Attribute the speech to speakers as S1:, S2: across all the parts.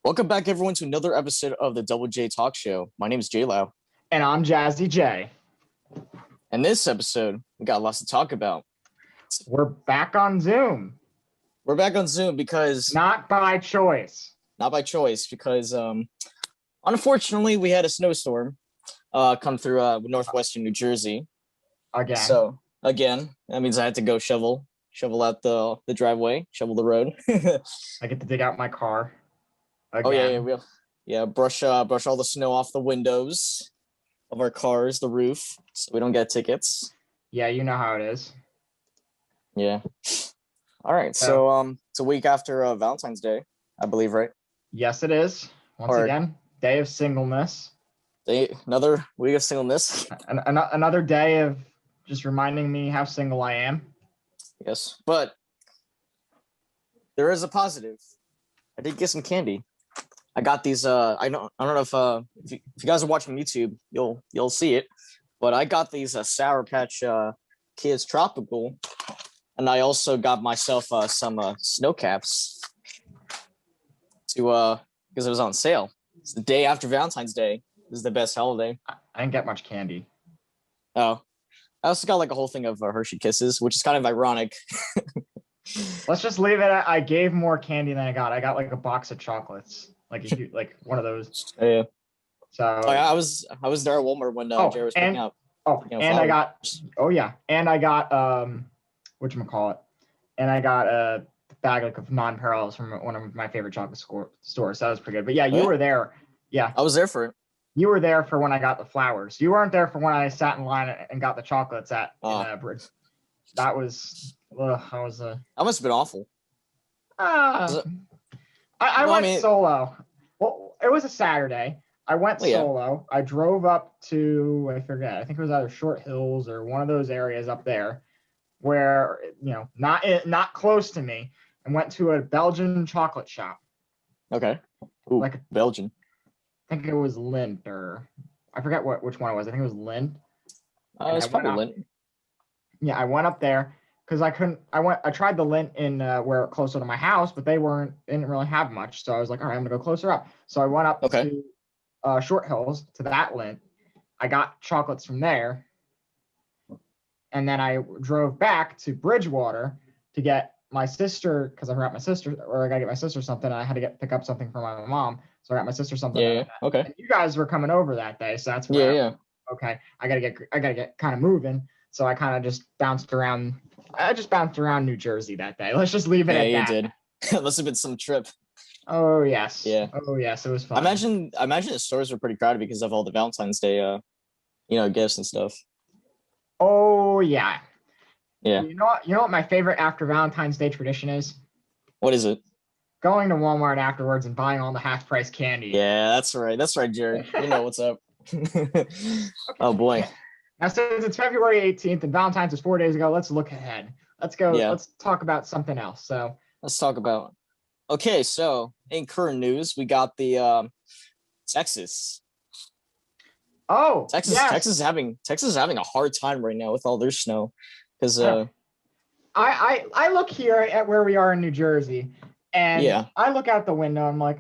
S1: Welcome back, everyone, to another episode of the Double J Talk Show. My name is JLau.
S2: And I'm Jazzy J.
S1: And this episode, we got lots to talk about.
S2: We're back on Zoom.
S1: We're back on Zoom because...
S2: Not by choice.
S1: Not by choice, because unfortunately, we had a snowstorm come through northwestern New Jersey.
S2: Again.
S1: So, again, that means I had to go shovel out the driveway, shovel the road.
S2: I get to dig out my car. Again.
S1: Oh, yeah. Brush all the snow off the windows of our cars, the roof, so we don't get tickets.
S2: Yeah, you know how it is.
S1: Yeah. All right. So it's a week after Valentine's Day, I believe, right?
S2: Yes, it is. Once again, day of singleness.
S1: Another week of singleness.
S2: Another day of just reminding me how single I am.
S1: Yes, but there is a positive. I did get some candy. I got these. I don't know if you guys are watching YouTube, you'll see it. But I got these Sour Patch Kids Tropical, and I also got myself some snow caps to because it was on sale. It's the day after Valentine's Day. This is the best holiday.
S2: I didn't get much candy.
S1: Oh, I also got like a whole thing of Hershey Kisses, which is kind of ironic.
S2: Let's just leave it at I gave more candy than I got. I got like a box of chocolates, like one of those.
S1: Yeah.
S2: So
S1: I was there at Walmart when Jared was picking up.
S2: I got whatchamacallit? And I got a bag of non-parallels from one of my favorite chocolate stores. So that was pretty good. But yeah, you were there. Yeah,
S1: I was there for it.
S2: You were there for when I got the flowers. You weren't there for when I sat in line and got the chocolates at Bridge. That must
S1: have been awful.
S2: I went solo. Well, it was a Saturday. I went solo. I drove up to, I forget, I think it was either Short Hills or one of those areas up there where, not close to me, and went to a Belgian chocolate shop.
S1: Okay. Ooh, like Belgian.
S2: I think it was Lindt, or I forget which one it was. I think it was Lindt.
S1: It's probably Lindt.
S2: Yeah, I went up there because I tried the Lindt in where closer to my house, but they didn't really have much. So I was like, all right, I'm gonna go closer up. So I went up to Short Hills to that Lindt. I got chocolates from there. And then I drove back to Bridgewater to get my sister, because I forgot my sister, or I gotta get my sister something. And I had to pick up something for my mom. So I got my sister something.
S1: Yeah. Okay.
S2: And you guys were coming over that day, so that's where okay. I gotta get kind of moving. So I kind of just bounced around. I just bounced around New Jersey that day. Let's just leave it at that.
S1: Yeah, you did. Must have been some trip.
S2: Oh yes.
S1: Yeah.
S2: Oh yes, it was fun.
S1: I imagine the stores were pretty crowded because of all the Valentine's Day, gifts and stuff.
S2: Oh yeah.
S1: Yeah.
S2: You know what my favorite after Valentine's Day tradition is?
S1: What is it?
S2: Going to Walmart afterwards and buying all the half-price candy.
S1: Yeah, that's right, Jared. You know what's up. Oh boy.
S2: Now, since it's February 18th and Valentine's was 4 days ago, let's look ahead. Let's go. Yeah. Let's talk about something else. So
S1: let's talk about. Okay, so in current news, we got the Texas.
S2: Oh,
S1: Texas! Yes. Texas is having a hard time right now with all their snow, because
S2: I look here at where we are in New Jersey, and I look out the window. I'm like,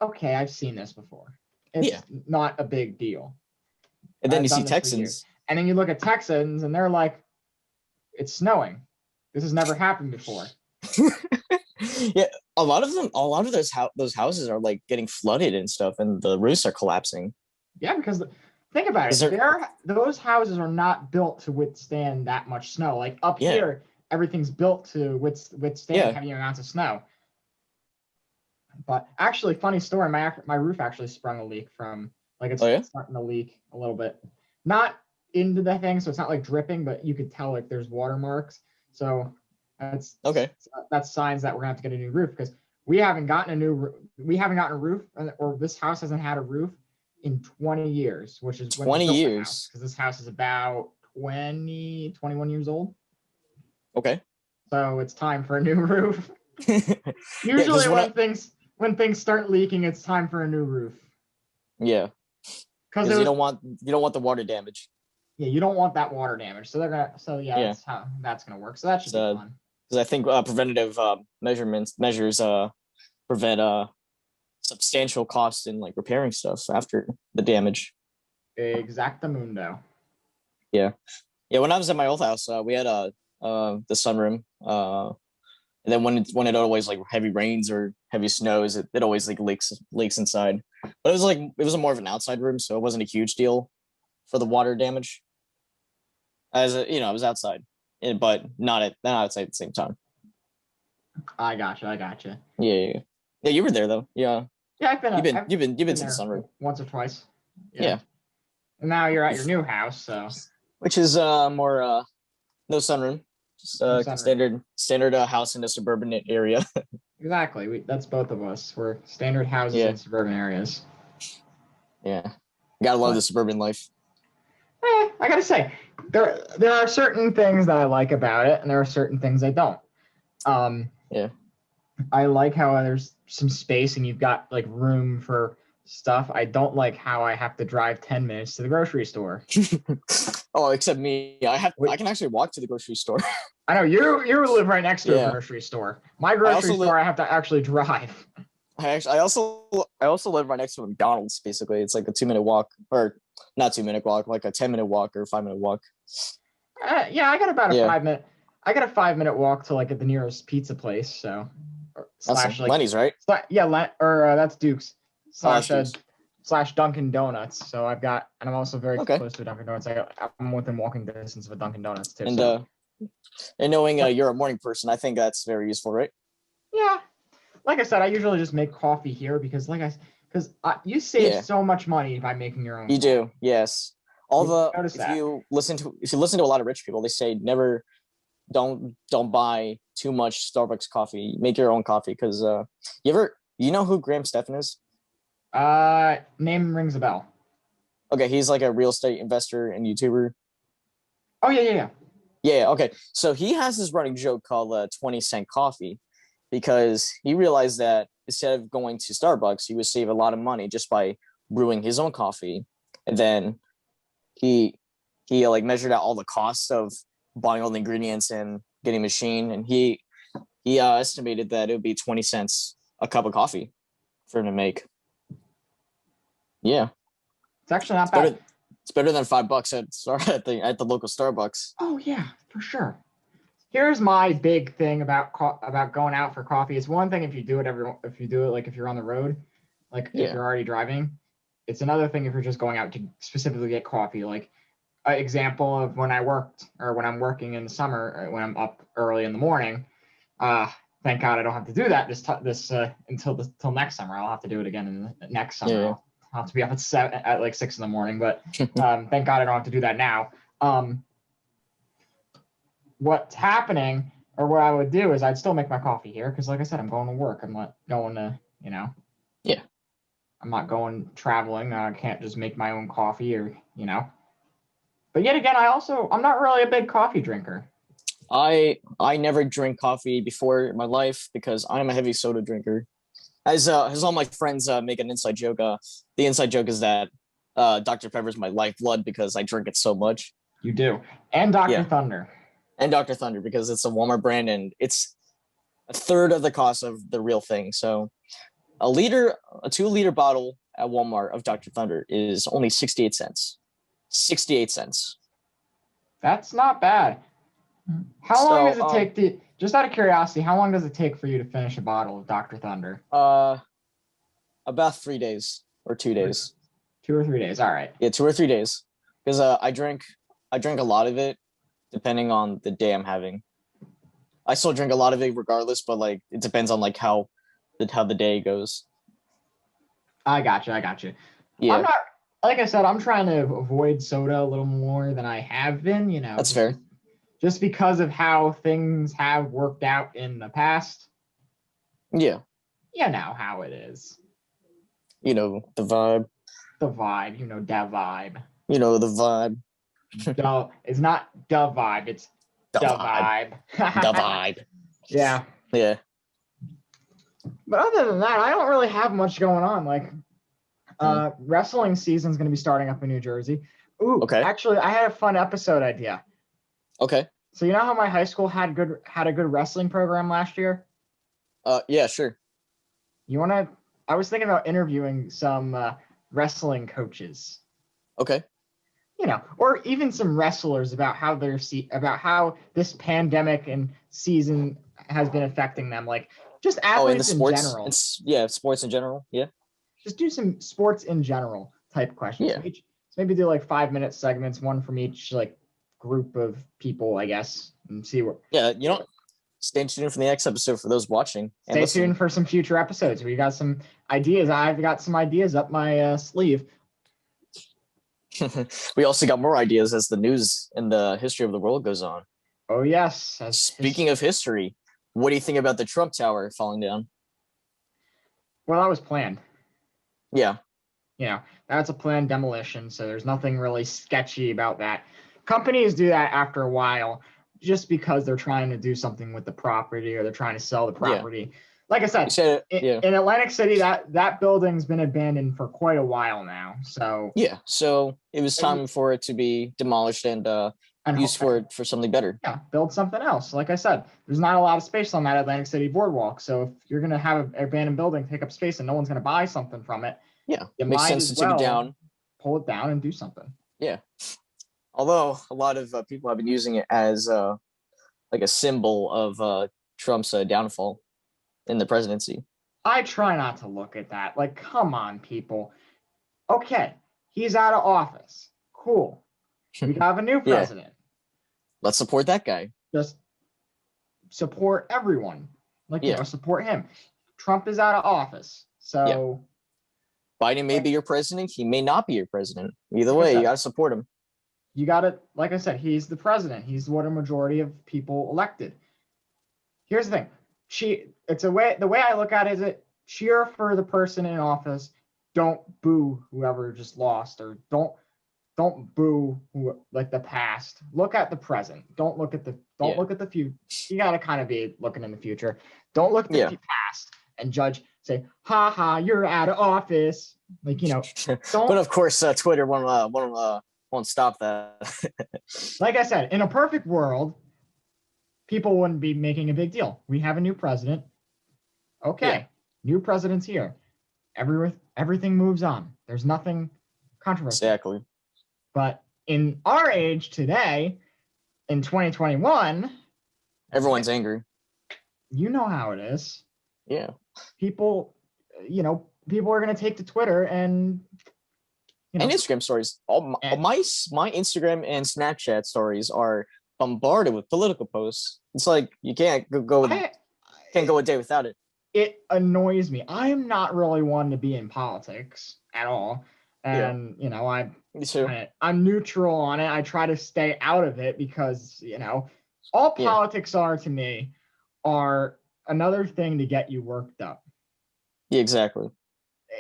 S2: okay, I've seen this before. It's not a big deal.
S1: And then you see Texans.
S2: And then you look at Texans, and they're like, it's snowing. This has never happened before.
S1: Yeah, a lot of those houses are like getting flooded and stuff, and the roofs are collapsing.
S2: Yeah, because think about it. Those houses are not built to withstand that much snow. Like up here, everything's built to withstand heavy amounts of snow. But actually, funny story, my roof actually sprung a leak from, like, it's starting to leak a little bit. Not into the thing, so it's not like dripping, but you could tell like there's watermarks. So that's signs that we're gonna have to get a new roof, because we haven't gotten a roof, or this house hasn't had a roof in 20 years, which is
S1: 20 years,
S2: because this house is about 21 years old.
S1: Okay.
S2: So it's time for a new roof. Usually when things start leaking, it's time for a new roof.
S1: Yeah. Because you don't want the water damage.
S2: Yeah, you don't want that water damage. So that's how that's gonna work. So that should be fun.
S1: Because I think preventative measures prevent substantial cost in like repairing stuff after the damage.
S2: Exactamundo.
S1: Yeah. When I was at my old house, we had the sunroom. And then when it always like heavy rains or heavy snows, it always like leaks inside. But it was a more of an outside room, so it wasn't a huge deal for the water damage. It was outside, but not outside at the same time.
S2: I gotcha.
S1: Yeah. You were there though. Yeah.
S2: Yeah, I've been.
S1: You've been to the
S2: there
S1: sunroom
S2: once or twice.
S1: Yeah.
S2: And now you're at your new house, so.
S1: Which is more no sunroom, just
S2: No sunroom.
S1: standard house in a suburban area.
S2: Exactly. That's both of us. We're standard houses in suburban areas.
S1: Yeah. Gotta love the suburban life.
S2: I gotta say, there are certain things that I like about it, and there are certain things I don't.
S1: Yeah.
S2: I like how there's some space and you've got like room for stuff. I don't like how I have to drive 10 minutes to the grocery store.
S1: Oh, except me. I can actually walk to the grocery store.
S2: I know you live right next to a grocery store. My grocery store I have to actually drive.
S1: I also live right next to a McDonald's. Basically, it's like a 2-minute walk, or not 2-minute walk, like a 10-minute walk or 5-minute walk.
S2: Yeah, I got about a 5-minute. I got a 5-minute walk to like at the nearest pizza place. So
S1: that's like Lenny's, right?
S2: That's Duke's slash Dunkin' Donuts. So I'm also very close to a Dunkin' Donuts. I'm within walking distance of a Dunkin' Donuts too.
S1: And knowing you're a morning person, I think that's very useful, right?
S2: Yeah. Like I said, I usually just make coffee here because you save so much money by making your own.
S1: You do, yes. If you listen to a lot of rich people, they say don't buy too much Starbucks coffee. Make your own coffee because you know who Graham Stephan is?
S2: Name rings a bell.
S1: Okay, he's like a real estate investor and YouTuber.
S2: Oh yeah.
S1: Yeah, okay. So he has this running joke called 20-cent coffee because he realized that instead of going to Starbucks, he would save a lot of money just by brewing his own coffee. And then he like measured out all the costs of buying all the ingredients and getting a machine, and he estimated that it would be 20 cents a cup of coffee for him to make. Yeah,
S2: it's actually not bad.
S1: It's better than $5 at the local Starbucks.
S2: Oh yeah, for sure. Here's my big thing about going out for coffee. It's one thing if you do it like if you're on the road, like if you're already driving. It's another thing if you're just going out to specifically get coffee. Like an example of when I worked or when I'm working in the summer, when I'm up early in the morning. Thank God I don't have to do that until next summer. I'll have to do it again in the next summer.
S1: Yeah.
S2: I'll have to be up at like 6 a.m. But thank God I don't have to do that now. What's happening, or what I would do is I'd still make my coffee here because, like I said, I'm going to work. I'm not going to,
S1: Yeah.
S2: I'm not going traveling. I can't just make my own coffee or. But yet again, I'm not really a big coffee drinker.
S1: I never drank coffee before in my life because I'm a heavy soda drinker. As all my friends make an inside joke. The inside joke is that Dr. Pepper is my lifeblood because I drink it so much.
S2: You do, and Dr. Thunder.
S1: And Dr. Thunder because it's a Walmart brand and it's a third of the cost of the real thing. So a 2-liter bottle at Walmart of Dr. Thunder is only 68 cents. 68 cents.
S2: That's not bad. How long does it take just out of curiosity, how long does it take for you to finish a bottle of Dr. Thunder?
S1: About 3 days or 2 days.
S2: 2 or 3 days. All right.
S1: Yeah, 2 or 3 days. Because I drink a lot of it depending on the day I'm having. I still drink a lot of it regardless, but like it depends on like how the day goes.
S2: I got you. Yeah. I'm not, like I said, I'm trying to avoid soda a little more than I have been,
S1: That's fair.
S2: Just because of how things have worked out in the past.
S1: Yeah.
S2: You know how it is.
S1: The vibe.
S2: The vibe, da vibe.
S1: The vibe.
S2: It's not the vibe, it's the vibe.
S1: The vibe.
S2: Yeah.
S1: Yeah.
S2: But other than that, I don't really have much going on. Like, wrestling season's going to be starting up in New Jersey. Ooh, okay. Actually, I had a fun episode idea.
S1: Okay.
S2: So you know how my high school had a good wrestling program last year?
S1: Yeah, sure.
S2: You want to I was thinking about interviewing some wrestling coaches.
S1: Okay.
S2: Or even some wrestlers about how this pandemic and season has been affecting them. Like just athletes in general.
S1: Sports in general. Yeah.
S2: Just do some sports in general type questions.
S1: Yeah.
S2: Maybe do like 5-minute segments, one from each like group of people, I guess, and see what.
S1: Yeah, stay tuned for the next episode for those watching.
S2: Stay tuned for some future episodes. We got some ideas. I've got some ideas up my sleeve.
S1: We also got more ideas as the news and the history of the world goes on.
S2: Oh yes.
S1: Speaking of history, what do you think about the Trump Tower falling down?
S2: Well, that was planned.
S1: Yeah.
S2: That's a planned demolition, so there's nothing really sketchy about that. Companies do that after a while just because they're trying to do something with the property or they're trying to sell the property. Yeah. Like I said, in Atlantic City, that building's been abandoned for quite a while now. So
S1: yeah, so it was time for it to be demolished and used for something better.
S2: Yeah, build something else. Like I said, there's not a lot of space on that Atlantic City boardwalk. So if you're going to have an abandoned building take up space and no one's going to buy something from it,
S1: it makes sense to take it down,
S2: pull it down, and do something.
S1: Yeah. Although a lot of people have been using it as like a symbol of Trump's downfall in the presidency.
S2: I try not to look at that. Like, come on, people. Okay, he's out of office. Cool. We have a new president.
S1: Let's support that guy.
S2: Just support everyone. Support him. Trump is out of office. So
S1: Biden may be your president. He may not be your president. Either way, you got to support him.
S2: You got to, like I said, he's the president. He's what a majority of people elected. Here's the thing. The way I look at it is cheer for the person in office. Don't boo whoever just lost, or don't boo the past. Look at the present. Don't look at the future. You got to kind of be looking in the future. Don't look at the past and judge. Say, ha ha, you're out of office. Don't.
S1: But of course, Twitter won't stop that.
S2: Like I said, in a perfect world, people wouldn't be making a big deal. We have a new president. Okay, new president's here. Everything moves on. There's nothing controversial.
S1: Exactly.
S2: But in our age today, in 2021,
S1: everyone's angry.
S2: You know how it is.
S1: Yeah.
S2: People are going to take to Twitter and
S1: Instagram stories. My Instagram and Snapchat stories are bombarded with political posts. It's like you can't go a day without it.
S2: It annoys me. I am not really one to be in politics at all, and I'm neutral on it. I try to stay out of it because all politics are to me are another thing to get you worked up.
S1: Yeah, exactly.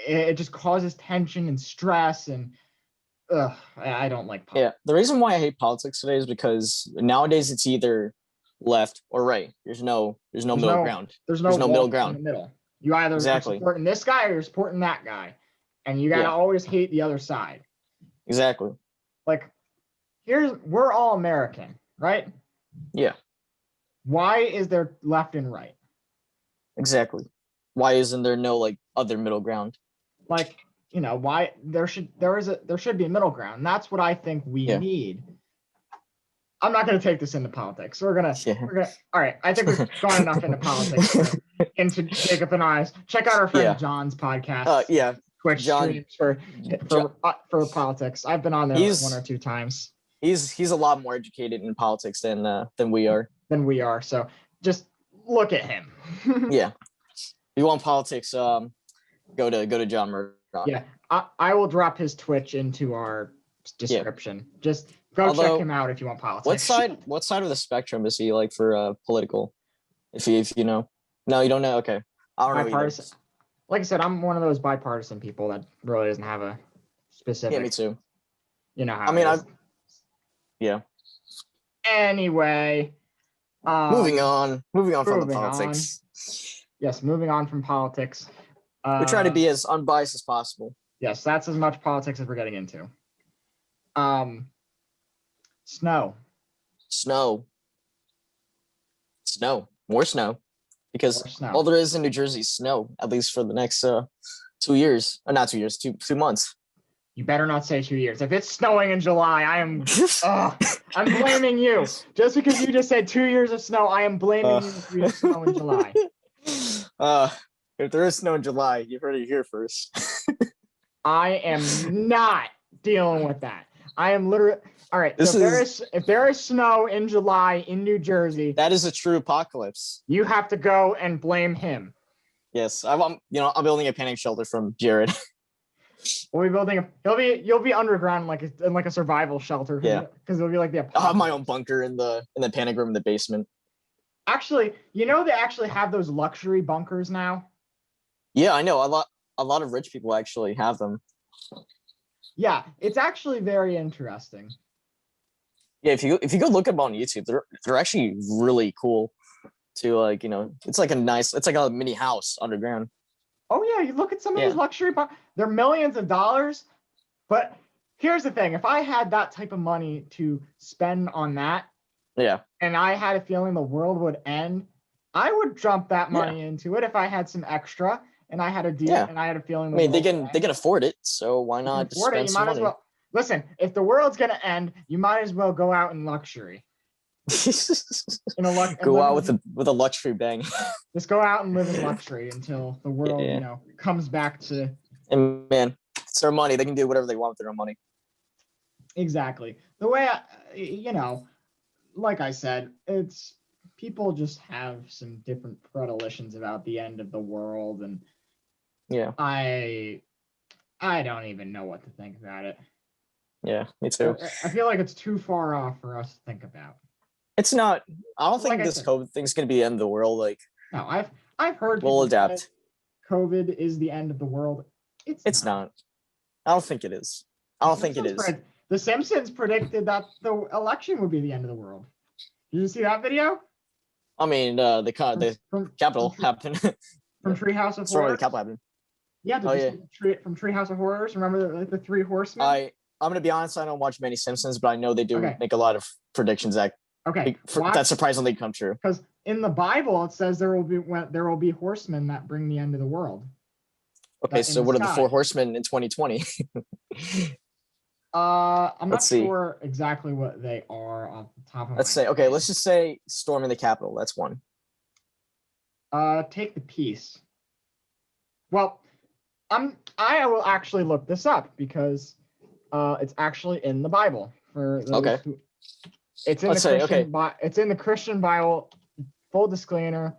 S2: It just causes tension and stress, and I don't like politics.
S1: Yeah, the reason why I hate politics today is because nowadays it's either left or right. There's no middle ground.
S2: There's no middle ground.
S1: In the
S2: middle. You either are supporting this guy or you're supporting that guy, and you gotta always hate the other side.
S1: Exactly.
S2: Like, we're all American, right?
S1: Yeah.
S2: Why is there left and right?
S1: Exactly. Why isn't there no other middle ground?
S2: Why there should be a middle ground. And that's what I think we need. I'm not going to take this into politics. We're gonna. All right. I think we've gone enough into politics. Into Jacob and I's. Check out our friend John's podcast. Twitch streams for politics. I've been on there one or two times.
S1: He's a lot more educated in politics than we are.
S2: So just look at him.
S1: Yeah. If you want politics, go to John Murdoch.
S2: Yeah, I will drop his Twitch into our description. Just go check him out if you want politics.
S1: What side of the spectrum is he for political? If you know. No, you don't know. Okay, I don't know.
S2: Bipartisan. Like I said, I'm one of those bipartisan people that really doesn't have a specific.
S1: Yeah, me too.
S2: You know how.
S1: Yeah.
S2: Anyway.
S1: Moving on from the politics.
S2: Yes, moving on from politics.
S1: We try to be as unbiased as possible.
S2: Yes, that's as much politics as we're getting into. Snow.
S1: More snow. because
S2: Or snow.
S1: all there is in New Jersey is snow, at least for the next 2 years. Not 2 years, 2 months.
S2: You better not say 2 years. If it's snowing in July, I'm blaming you. Just because you just said 2 years of snow, I am blaming you if we have snow in July.
S1: If there is snow in July, you've heard it here first.
S2: I am not dealing with that. I am literally all right. So if there is snow in July in New Jersey,
S1: that is a true apocalypse.
S2: You have to go and blame him.
S1: Yes, I'm building a panic shelter from Jared.
S2: We'll be building you'll be underground in like a survival shelter.
S1: Yeah,
S2: because it'll be like the apocalypse.
S1: I'll have my own bunker in the panic room in the basement.
S2: Actually, they actually have those luxury bunkers now.
S1: Yeah, I know. A lot of rich people actually have them.
S2: Yeah, it's actually very interesting.
S1: Yeah, if you go look up on YouTube, they're actually really cool. To it's like a mini house underground.
S2: Oh yeah, you look at some of these luxury they're millions of dollars. But here's the thing: if I had that type of money to spend on that, and I had a feeling the world would end, I would dump that money into it if I had some extra and I had a deal and I had a feeling.
S1: They can afford it, so why not just spend some money?
S2: Listen, if the world's gonna end, you might as well go out in luxury.
S1: Go out with a luxury bang.
S2: Just go out and live in luxury until the world, comes back to.
S1: And man, it's their money. They can do whatever they want with their own money.
S2: Exactly. The way like I said, it's people just have some different predilections about the end of the world, and I don't even know what to think about it.
S1: Yeah, me too.
S2: I feel like it's too far off for us to think about.
S1: It's not. I don't think this COVID thing's gonna be the end of the world.
S2: No, I've heard
S1: we'll adapt.
S2: COVID is the end of the world.
S1: It's not. I don't think it is. I don't think it is.
S2: The Simpsons predicted that the election would be the end of the world. Did you see that video?
S1: I mean, the Capitol happened.
S2: From Treehouse of Horrors.
S1: Sorry, the Capitol happened.
S2: Yeah, from Treehouse of Horrors. Remember the three horsemen?
S1: I'm gonna be honest. I don't watch many Simpsons, but I know they do make a lot of predictions that that surprisingly come true.
S2: Because in the Bible it says there will be horsemen that bring the end of the world.
S1: Okay, so what are the 4 horsemen in 2020?
S2: I'm not sure exactly what they are off the top of my head.
S1: Let's say, okay, let's just say storming the Capitol. That's one.
S2: Take the peace. Well, I will actually look this up because it's actually in the Bible for those it's in it's in the Christian Bible. Full disclaimer,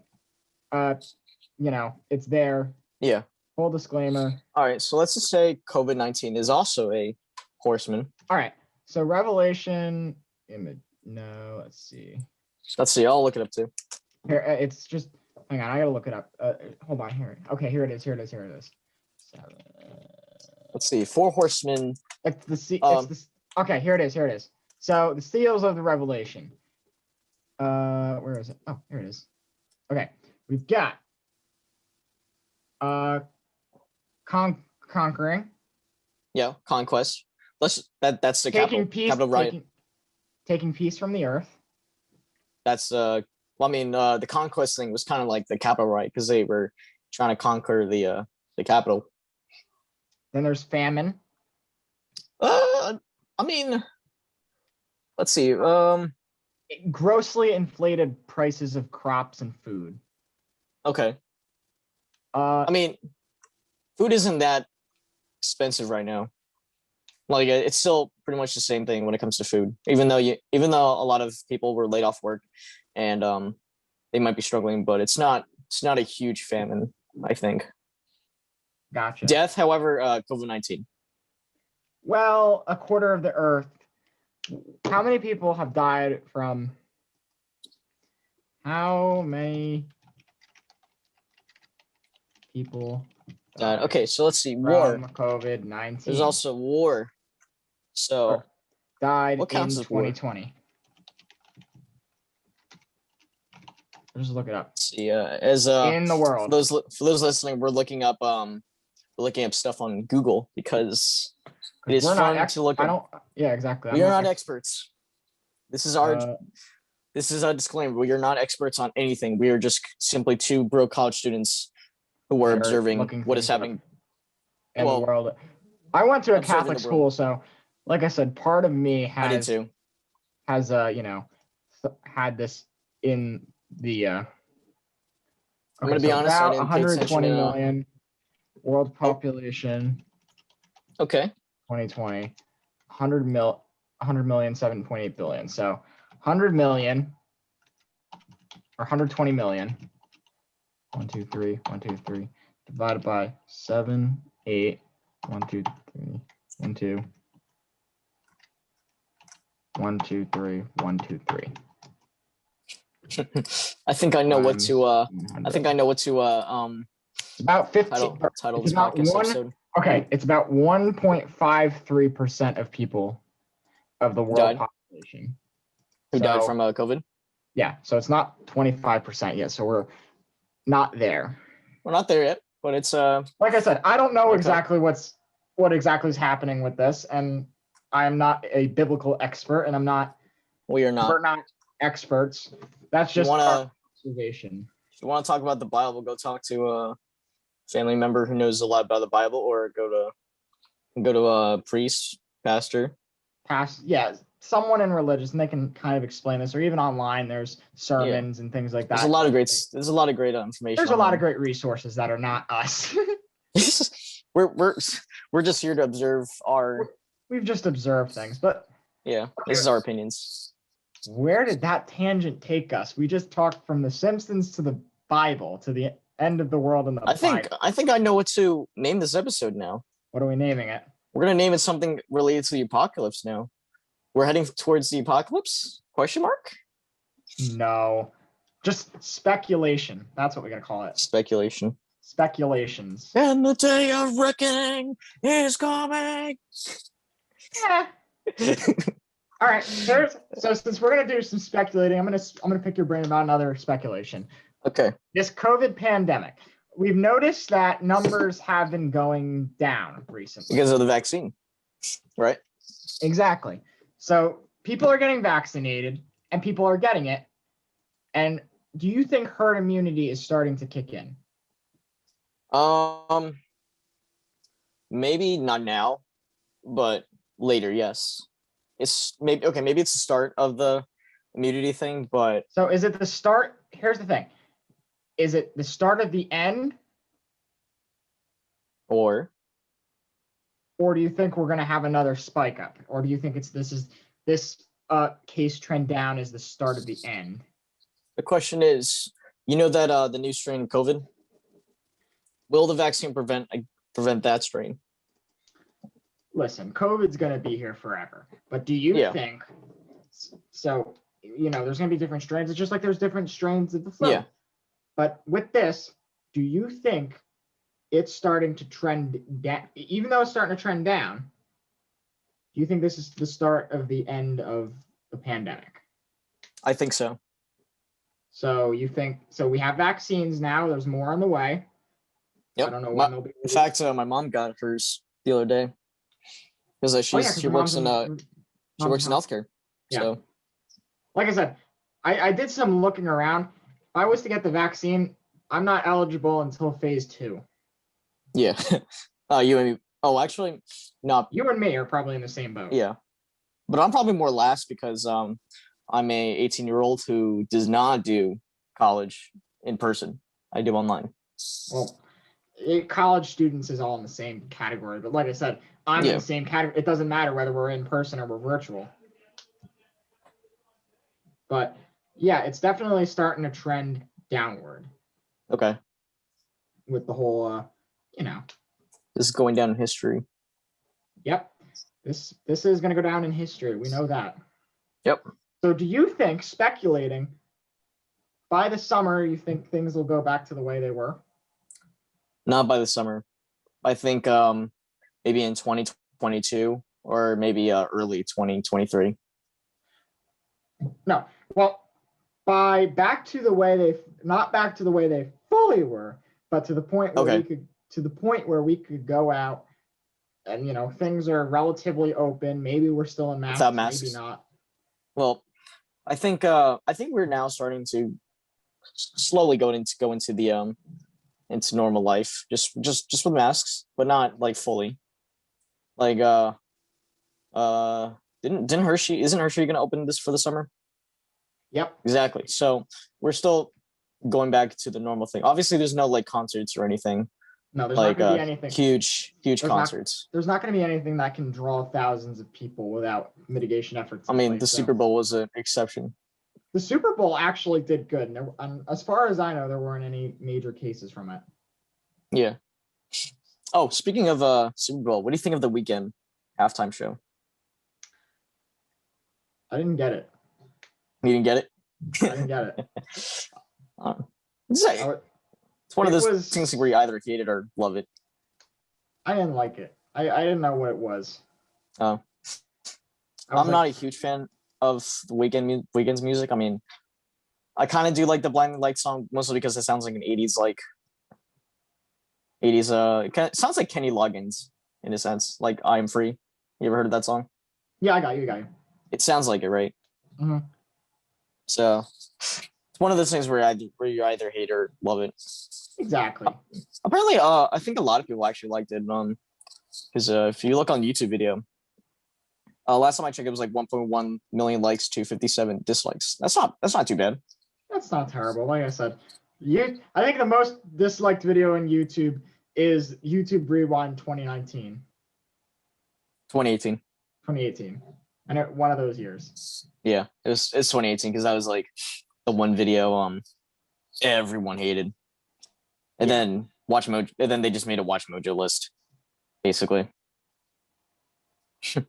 S2: it's there.
S1: Yeah.
S2: Full disclaimer.
S1: All right, so let's just say COVID-19 is also a horseman.
S2: All right, so Revelation image. No, let's see.
S1: I'll look it up too.
S2: Here, it's just. Hang on, I gotta look it up. Hold on, here. Okay, here it is. 7.
S1: Let's see, 4 horsemen.
S2: Okay, here it is. So the seals of the Revelation. Where is it? Oh, here it is. Okay, we've got conquering.
S1: Yeah, conquest. That's the capital right.
S2: Taking peace from the earth.
S1: That's the conquest thing was kind of like the capital right because they were trying to conquer the capital.
S2: Then there's famine.
S1: Let's see.
S2: Grossly inflated prices of crops and food.
S1: Okay. Food isn't that expensive right now. Like it's still pretty much the same thing when it comes to food. Even though a lot of people were laid off work, and they might be struggling, but it's not a huge famine, I think.
S2: Gotcha.
S1: Death, however, COVID-19.
S2: Well, a quarter of the earth. How many people have died from? How many people
S1: died? Okay, so let's see. War.
S2: COVID-19.
S1: There's also war. So
S2: died in 2020. Just look it up.
S1: Let's see, in
S2: the world.
S1: For those listening, we're looking up stuff on Google because it is fun to look up.
S2: Yeah, exactly.
S1: We are not experts. This is this is a disclaimer. We are not experts on anything. We are just simply two broke college students who are observing what is happening
S2: in the world. I went to a Catholic school, so like I said, part of me has had this in the.
S1: I'm gonna be honest. I didn't pay
S2: 120 million world population.
S1: Okay.
S2: 2020, 100 million, 7.8 billion. So 100 million or 120 million. 1, 2, 3, 1, 2, 3 divided by 7, 8, 1, 2, 3, 1, 2, 1, 2, 3, 1, 2, 3.
S1: I think I know what to
S2: it's about 15
S1: title this podcast episode.
S2: Okay, it's about 1.53% of people of the world population
S1: who died from COVID.
S2: Yeah, so it's not 25% yet. So we're not there.
S1: We're not there yet, but it's
S2: like I said, I don't know exactly what exactly is happening with this, and I am not a biblical expert, and I'm not.
S1: We're
S2: not experts. That's just our observation.
S1: If you want to talk about the Bible, go talk to a family member who knows a lot about the Bible, or go to a priest, pastor.
S2: Someone in religious, and they can kind of explain this, or even online. There's sermons and things like that.
S1: There's a lot of great information.
S2: There's a lot of great resources that are not us.
S1: we're just here to observe
S2: We've just observed things, but
S1: this is our opinions.
S2: Where did that tangent take us? We just talked from The Simpsons to the Bible to the end of the world and the Bible.
S1: I think I know what to name this episode now.
S2: What are we naming it?
S1: We're gonna name it something related to the apocalypse now. We're heading towards the apocalypse? ?
S2: No. Just speculation. That's what we gotta call it.
S1: Speculations.
S2: And
S1: the day of reckoning is coming.
S2: Yeah. All right. So since we're gonna do some speculating, I'm gonna pick your brain about another speculation.
S1: Okay.
S2: This COVID pandemic. We've noticed that numbers have been going down recently
S1: because of the vaccine, right?
S2: Exactly. So people are getting vaccinated, and people are getting it. And do you think herd immunity is starting to kick in?
S1: Maybe not now, but later, yes. Maybe it's the start of the immunity thing, but
S2: so is it the start? Here's the thing. Is it the start of the end?
S1: Or
S2: do you think we're gonna have another spike up? Or do you think this case trend down is the start of the end?
S1: The question is, that the new strain of COVID, will the vaccine prevent that strain?
S2: Listen, COVID's going to be here forever. But do you think, so, there's going to be different strains. It's just like there's different strains of the flu.
S1: Yeah.
S2: But with this, do you think it's starting to trend down? Even though it's starting to trend down, do you think this is the start of the end of the pandemic?
S1: I think so.
S2: So you think, we have vaccines now. There's more on the way.
S1: Yep.
S2: I don't know when they'll be released.
S1: In fact, my mom got hers the other day. Because she works in healthcare.
S2: Yeah.
S1: So,
S2: like I said, I did some looking around. If I was to get the vaccine, I'm not eligible until phase 2.
S1: Yeah. You and me. Oh, actually, no.
S2: You and me are probably in the same boat.
S1: Yeah. But I'm probably more last because I'm a 18-year-old who does not do college in person. I do online.
S2: Well, college students is all in the same category. But like I said, I'm in the same category. It doesn't matter whether we're in person or we're virtual. But yeah, it's definitely starting to trend downward.
S1: Okay.
S2: With the whole,
S1: This is going down in history.
S2: Yep. This is going to go down in history. We know that.
S1: Yep.
S2: So do you think, speculating, by the summer, you think things will go back to the way they were?
S1: Not by the summer. I think maybe in 2022 or maybe early 2023.
S2: No. Well, not back to the way they fully were, but to the point where we could go out and things are relatively open. Maybe we're still in masks, maybe not.
S1: Well, I think we're now starting to slowly go into the into normal life, just with masks, but not like fully. Like didn't Hershey isn't Hershey gonna open this for the summer?
S2: Yep.
S1: Exactly. So we're still going back to the normal thing. Obviously, there's no like concerts or anything
S2: No, there's
S1: like
S2: not going to be anything.
S1: huge
S2: There's
S1: concerts.
S2: There's not going to be anything that can draw thousands of people without mitigation efforts.
S1: I mean,
S2: place,
S1: the Super Bowl was an exception.
S2: The Super Bowl actually did good. And as far as I know, there weren't any major cases from it.
S1: Yeah. Oh, speaking of Super Bowl, what do you think of the Weeknd halftime show?
S2: I didn't get it.
S1: You didn't get it?
S2: I didn't get it.
S1: It's one of those things where you either hate it or love it.
S2: I didn't like it. I didn't know what it was.
S1: Oh. I'm not a huge fan of the Weeknd's music. I mean, I kind of do like the Blinding Lights song, mostly because it sounds like an 80s it sounds like Kenny Loggins in a sense, like I Am Free. You ever heard of that song?
S2: Yeah, I got you.
S1: It sounds like it, right?
S2: Mm-hmm.
S1: So it's one of those things where you either hate or love it.
S2: Exactly.
S1: Apparently, I think a lot of people actually liked it. Because if you look on YouTube video, last time I checked, it was like 1.1 million likes to 57 dislikes. That's not too bad.
S2: That's not terrible. Like I said, I think the most disliked video on YouTube is YouTube Rewind 2019.
S1: 2018.
S2: 2018. And one of those years.
S1: Yeah, it's 2018 because that was like the one video everyone hated. And then they just made a Watch Mojo list, basically.
S2: After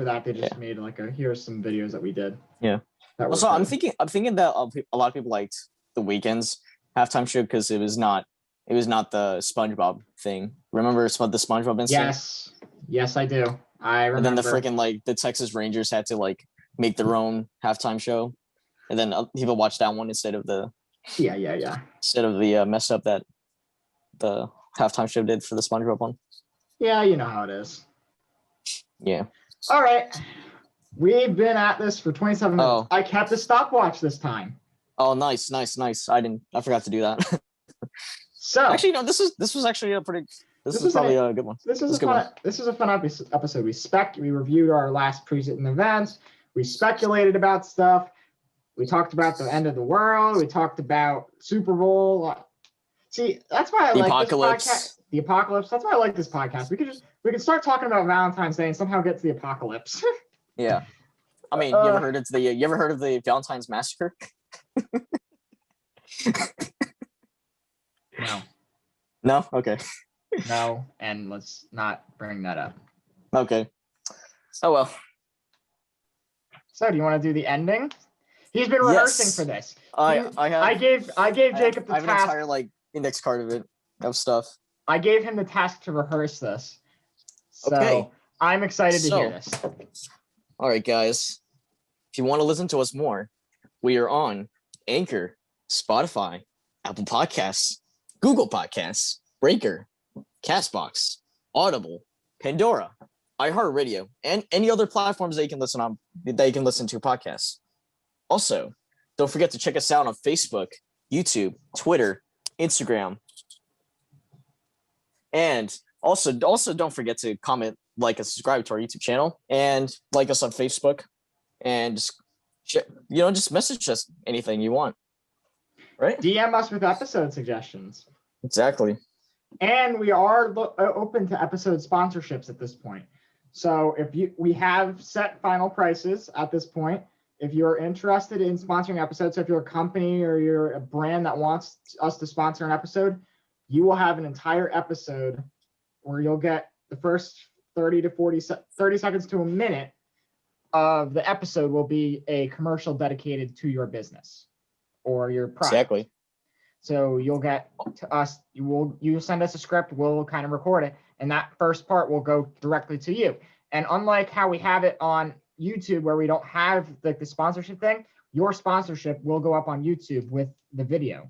S2: that they just made like here's some videos that we did.
S1: Yeah. Also, I'm thinking that a lot of people liked the Weeknd's halftime show because it was not the SpongeBob thing. Remember the SpongeBob incident?
S2: Yes, I do. I remember.
S1: And then the freaking the Texas Rangers had to like make their own halftime show, and then people watched that one instead of the instead of the mess up that the halftime show did for the SpongeBob one.
S2: Yeah, you know how it is.
S1: Yeah.
S2: All right. We've been at this for 27 minutes. Oh. I kept a stopwatch this time.
S1: Oh, nice. I forgot to do that.
S2: So
S1: actually, no, this was actually a pretty. This is probably a good one.
S2: This is a fun episode. We reviewed our last preseason events. We speculated about stuff. We talked about the end of the world. We talked about Super Bowl. See, that's why I like this podcast. The apocalypse. That's why I like this podcast. We could start talking about Valentine's Day and somehow get to the apocalypse.
S1: Yeah. I mean, you ever heard of the Valentines massacre?
S2: No.
S1: No? Okay.
S2: No, and let's not bring that up.
S1: Okay. Oh well.
S2: So, do you want to do the ending? He's been rehearsing for this. I gave Jacob the task. I have an
S1: entire index card of it of stuff.
S2: I gave him the task to rehearse this. So okay. I'm excited to hear this.
S1: All right, guys. If you want to listen to us more, we are on Anchor, Spotify, Apple Podcasts, Google Podcasts, Breaker, Castbox, Audible, Pandora, iHeartRadio, and any other platforms that you can listen to podcasts. Also, don't forget to check us out on Facebook, YouTube, Twitter, Instagram. And also don't forget to comment, like, and subscribe to our YouTube channel, and like us on Facebook, and just message us anything you want. Right?
S2: DM us with episode suggestions.
S1: Exactly.
S2: And we are open to episode sponsorships at this point. So we have set final prices at this point. If you're interested in sponsoring episodes, so if you're a company or you're a brand that wants us to sponsor an episode, you will have an entire episode where you'll get the first 30 seconds to a minute of the episode will be a commercial dedicated to your business or your product.
S1: Exactly.
S2: So you'll get to us, you send us a script, we'll kind of record it, and that first part will go directly to you. And unlike how we have it on YouTube where we don't have the sponsorship thing, your sponsorship will go up on YouTube with the video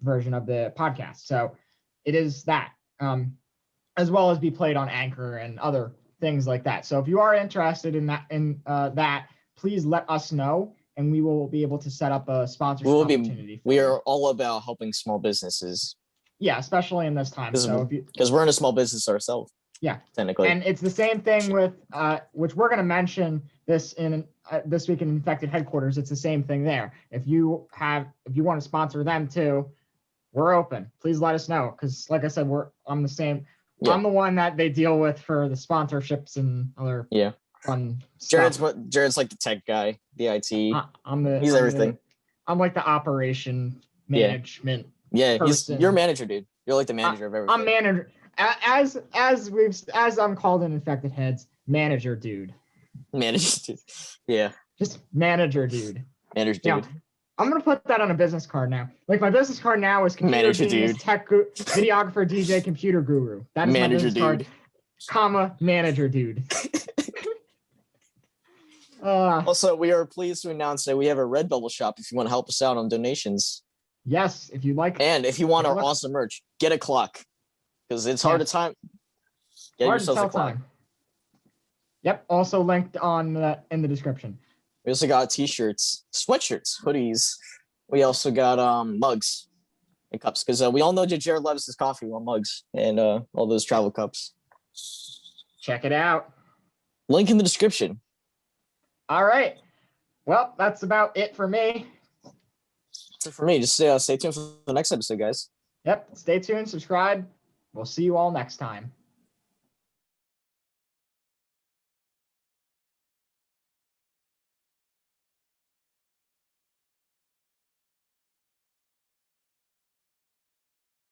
S2: version of the podcast. So it is that, as well as be played on Anchor and other things like that. So if you are interested in that, please let us know, and we will be able to set up a sponsorship opportunity.
S1: We are all about helping small businesses.
S2: Yeah, especially in this time. So
S1: because we're in a small business ourselves.
S2: Yeah,
S1: technically.
S2: And it's the same thing with which we're going to mention this in this week in Infected Headquarters. It's the same thing there. If you want to sponsor them too, we're open. Please let us know, because like I said, I'm the same. Yeah. I'm the one that they deal with for the sponsorships and other fun stuff.
S1: Jared's like the tech guy, the IT.
S2: He's
S1: everything.
S2: I'm like the operation management.
S1: Yeah, you're manager, dude. You're like the manager of everything.
S2: I'm manager. As I'm called in Infected Heads, manager dude.
S1: Manager dude. Yeah.
S2: Just manager dude.
S1: Manager dude.
S2: Yeah. I'm gonna put that on a business card now. Like my business card now is computer
S1: manager
S2: genius,
S1: dude.
S2: tech videographer, DJ, computer guru. That is
S1: manager
S2: my business
S1: dude.
S2: Card, comma manager dude.
S1: Also, we are pleased to announce that we have a Redbubble shop if you want to help us out on donations.
S2: Yes, if you like.
S1: And if you want our awesome merch, get a clock. Because it's hard to time. Get yourself a clock.
S2: Yep. Also linked on in the description.
S1: We also got t-shirts, sweatshirts, hoodies. We also got mugs and cups, because we all know that Jared loves his coffee on mugs and all those travel cups.
S2: Check it out.
S1: Link in the description.
S2: All right. Well, that's about it for me.
S1: That's it for me. Just stay tuned for the next episode, guys.
S2: Yep. Stay tuned. Subscribe. We'll see you all next time.